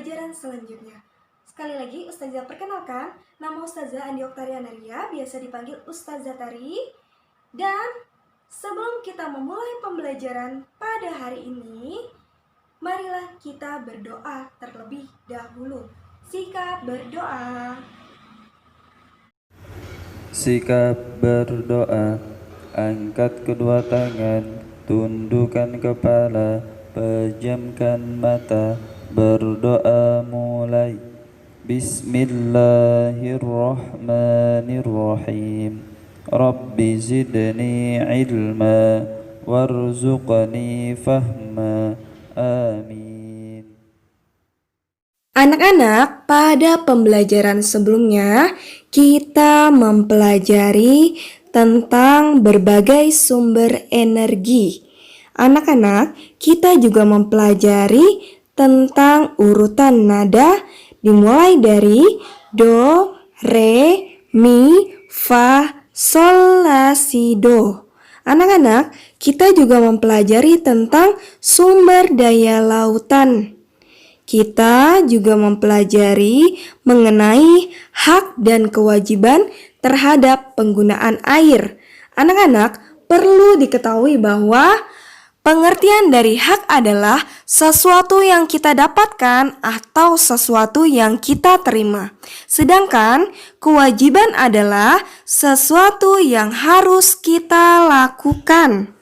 pembelajaran selanjutnya. Sekali lagi Ustazah perkenalkan, nama Ustazah Andi Oktariana Ria, biasa dipanggil Ustazah Tari. Dan sebelum kita memulai pembelajaran pada hari ini, marilah kita berdoa terlebih dahulu. Sikap berdoa. Sikap berdoa. Angkat kedua tangan, tundukkan kepala, pejamkan mata, berdoa mulai. Bismillahirrahmanirrahim. Rabbi zidni ilma warzuqni fahma. Amin. Anak-anak, pada pembelajaran sebelumnya kita mempelajari tentang berbagai sumber energi. Anak-anak, kita juga mempelajari tentang urutan nada dimulai dari do, re, mi, fa, sol, la, si, do. Anak-anak, kita juga mempelajari tentang sumber daya lautan. Kita juga mempelajari mengenai hak dan kewajiban terhadap penggunaan air. Anak-anak, perlu diketahui bahwa pengertian dari hak adalah sesuatu yang kita dapatkan atau sesuatu yang kita terima. Sedangkan kewajiban adalah sesuatu yang harus kita lakukan.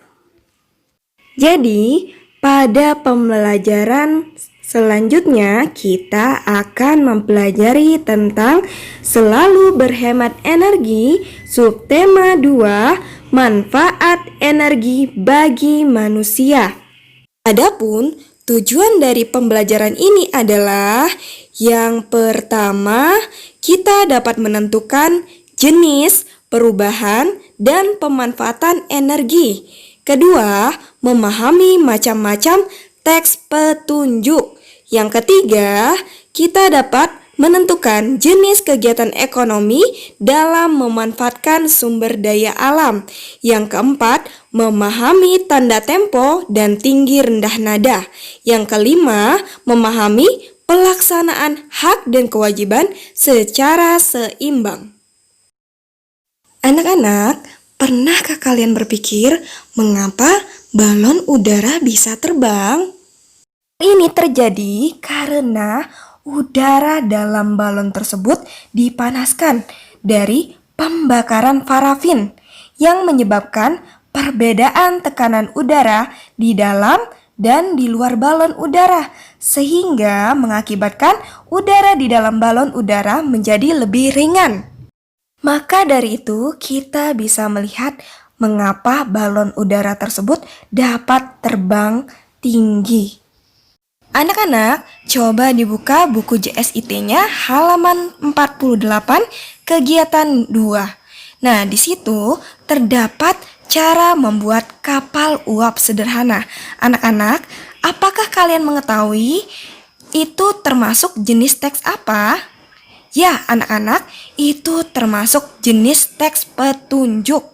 Jadi, pada pembelajaran selanjutnya kita akan mempelajari tentang selalu berhemat energi, subtema 2, manfaat energi bagi manusia. Adapun tujuan dari pembelajaran ini adalah yang pertama, kita dapat menentukan jenis, perubahan, dan pemanfaatan energi. Kedua, memahami macam-macam teks petunjuk. Yang ketiga, kita dapat menentukan jenis kegiatan ekonomi dalam memanfaatkan sumber daya alam. Yang keempat, memahami tanda tempo dan tinggi rendah nada. Yang kelima, memahami pelaksanaan hak dan kewajiban secara seimbang. Anak-anak, pernahkah kalian berpikir mengapa balon udara bisa terbang? Ini terjadi karena udara dalam balon tersebut dipanaskan dari pembakaran parafin yang menyebabkan perbedaan tekanan udara di dalam dan di luar balon udara, sehingga mengakibatkan udara di dalam balon udara menjadi lebih ringan. Maka dari itu kita bisa melihat mengapa balon udara tersebut dapat terbang tinggi. Anak-anak, coba dibuka buku JSIT-nya halaman 48 kegiatan 2. Nah, di situ terdapat cara membuat kapal uap sederhana. Anak-anak, apakah kalian mengetahui itu termasuk jenis teks apa? Ya, anak-anak, itu termasuk jenis teks petunjuk.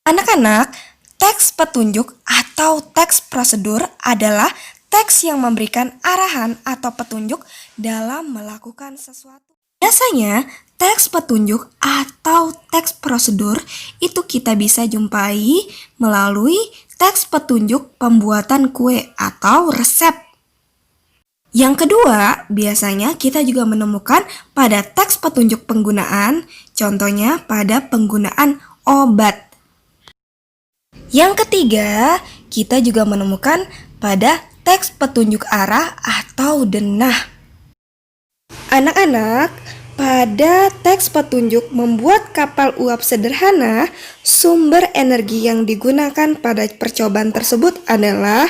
Anak-anak, teks petunjuk atau teks prosedur adalah teks yang memberikan arahan atau petunjuk dalam melakukan sesuatu. Biasanya, teks petunjuk atau teks prosedur itu kita bisa jumpai melalui teks petunjuk pembuatan kue atau resep. Yang kedua, biasanya kita juga menemukan pada teks petunjuk penggunaan, contohnya pada penggunaan obat. Yang ketiga, kita juga menemukan pada teks petunjuk arah atau denah. Anak-anak, pada teks petunjuk membuat kapal uap sederhana, sumber energi yang digunakan pada percobaan tersebut adalah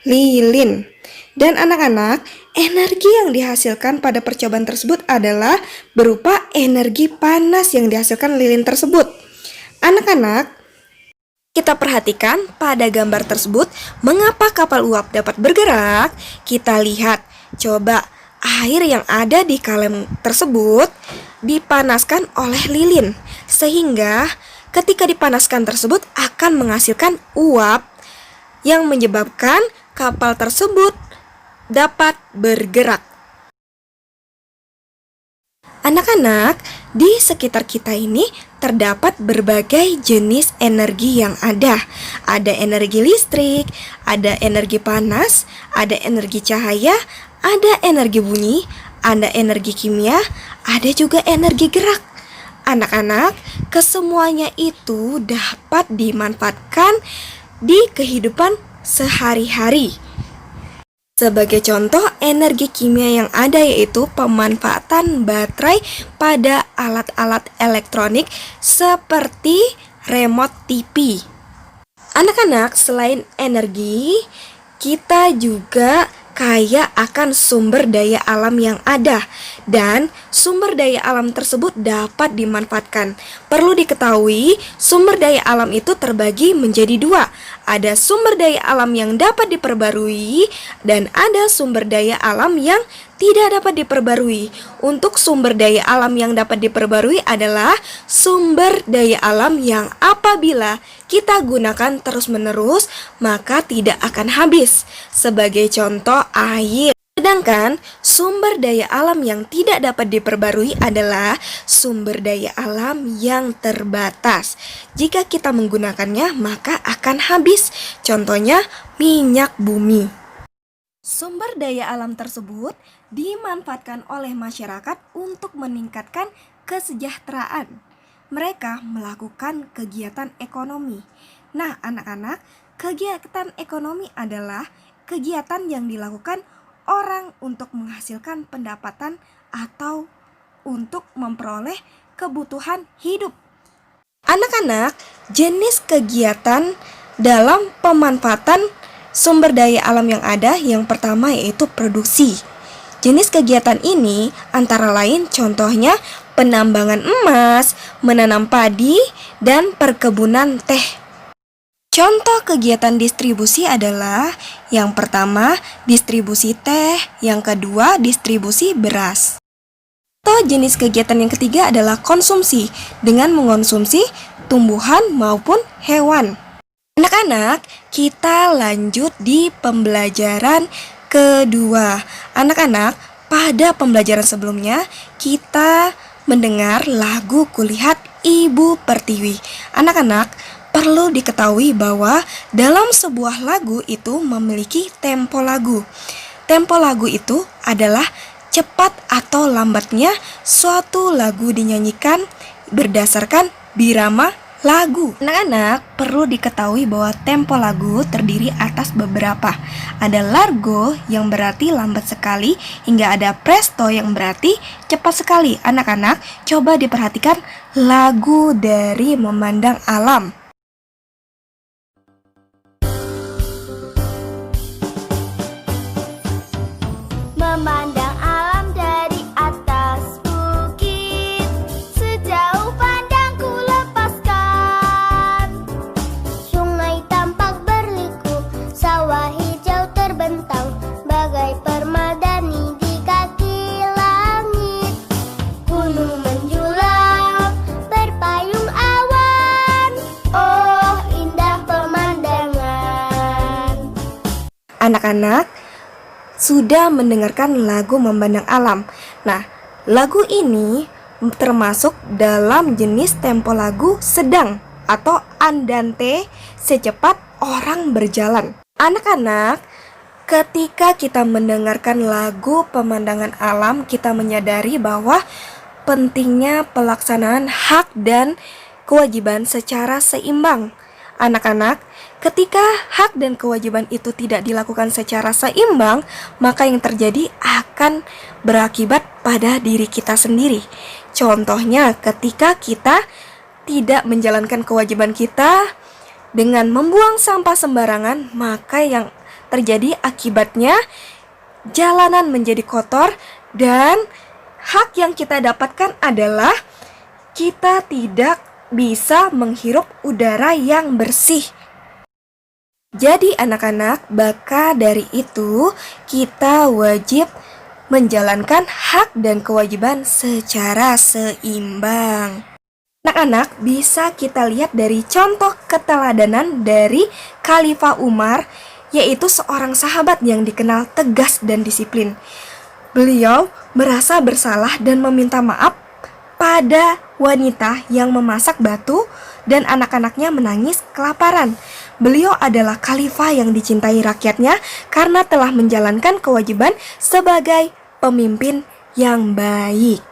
lilin. Dan anak-anak, energi yang dihasilkan pada percobaan tersebut adalah berupa energi panas yang dihasilkan lilin tersebut. Anak-anak, kita perhatikan pada gambar tersebut mengapa kapal uap dapat bergerak. Kita lihat, coba air yang ada di kaleng tersebut dipanaskan oleh lilin, sehingga ketika dipanaskan tersebut akan menghasilkan uap yang menyebabkan kapal tersebut dapat bergerak. Anak-anak, di sekitar kita ini terdapat berbagai jenis energi yang ada. Ada energi listrik, ada energi panas, ada energi cahaya, ada energi bunyi, ada energi kimia, ada juga energi gerak. Anak-anak, kesemuanya itu dapat dimanfaatkan di kehidupan sehari-hari. Sebagai contoh, energi kimia yang ada yaitu pemanfaatan baterai pada alat-alat elektronik seperti remote TV. Anak-anak, selain energi, kita juga kaya akan sumber daya alam yang ada, dan sumber daya alam tersebut dapat dimanfaatkan. Perlu diketahui, sumber daya alam itu terbagi menjadi dua. Ada sumber daya alam yang dapat diperbarui dan ada sumber daya alam yang tidak dapat diperbarui. Untuk sumber daya alam yang dapat diperbarui adalah sumber daya alam yang apabila kita gunakan terus-menerus maka tidak akan habis. Sebagai contoh, air. Sedangkan sumber daya alam yang tidak dapat diperbarui adalah sumber daya alam yang terbatas. Jika kita menggunakannya maka akan habis. Contohnya minyak bumi. Sumber daya alam tersebut dimanfaatkan oleh masyarakat untuk meningkatkan kesejahteraan. Mereka melakukan kegiatan ekonomi. Nah, anak-anak, kegiatan ekonomi adalah kegiatan yang dilakukan orang untuk menghasilkan pendapatan atau untuk memperoleh kebutuhan hidup. Anak-anak, jenis kegiatan dalam pemanfaatan sumber daya alam yang ada yang pertama yaitu produksi. Jenis kegiatan ini antara lain contohnya penambangan emas, menanam padi, dan perkebunan teh. Contoh kegiatan distribusi adalah yang pertama distribusi teh, yang kedua distribusi beras. Contoh jenis kegiatan yang ketiga adalah konsumsi dengan mengonsumsi tumbuhan maupun hewan. Anak-anak, kita lanjut di pembelajaran kedua. Anak-anak, pada pembelajaran sebelumnya kita mendengar lagu Kulihat Ibu Pertiwi. Anak-anak, perlu diketahui bahwa dalam sebuah lagu itu memiliki tempo lagu. Tempo lagu itu adalah cepat atau lambatnya suatu lagu dinyanyikan berdasarkan birama lagu. Anak-anak, perlu diketahui bahwa tempo lagu terdiri atas beberapa. Ada largo yang berarti lambat sekali, hingga ada presto yang berarti cepat sekali. Anak-anak, coba diperhatikan lagu dari Memandang Alam. Memandang alam dari atas bukit, sejauh pandangku lepaskan. Sungai tampak berliku, sawah hijau terbentang, bagai permadani di kaki langit. Gunung menjulang, berpayung awan, oh indah pemandangan. Anak-anak sudah mendengarkan lagu Memandang Alam. Nah, lagu ini termasuk dalam jenis tempo lagu sedang atau andante, secepat orang berjalan. Anak-anak, ketika kita mendengarkan lagu Pemandangan Alam, kita menyadari bahwa pentingnya pelaksanaan hak dan kewajiban secara seimbang. Anak-anak, ketika hak dan kewajiban itu tidak dilakukan secara seimbang, maka yang terjadi akan berakibat pada diri kita sendiri. Contohnya, ketika kita tidak menjalankan kewajiban kita dengan membuang sampah sembarangan, maka yang terjadi akibatnya jalanan menjadi kotor dan hak yang kita dapatkan adalah kita tidak bisa menghirup udara yang bersih. Jadi anak-anak, maka dari itu kita wajib menjalankan hak dan kewajiban secara seimbang. Anak-anak, bisa kita lihat dari contoh keteladanan dari Khalifah Umar, yaitu seorang sahabat yang dikenal tegas dan disiplin. Beliau merasa bersalah dan meminta maaf pada wanita yang memasak batu dan anak-anaknya menangis kelaparan. Beliau adalah khalifah yang dicintai rakyatnya karena telah menjalankan kewajiban sebagai pemimpin yang baik.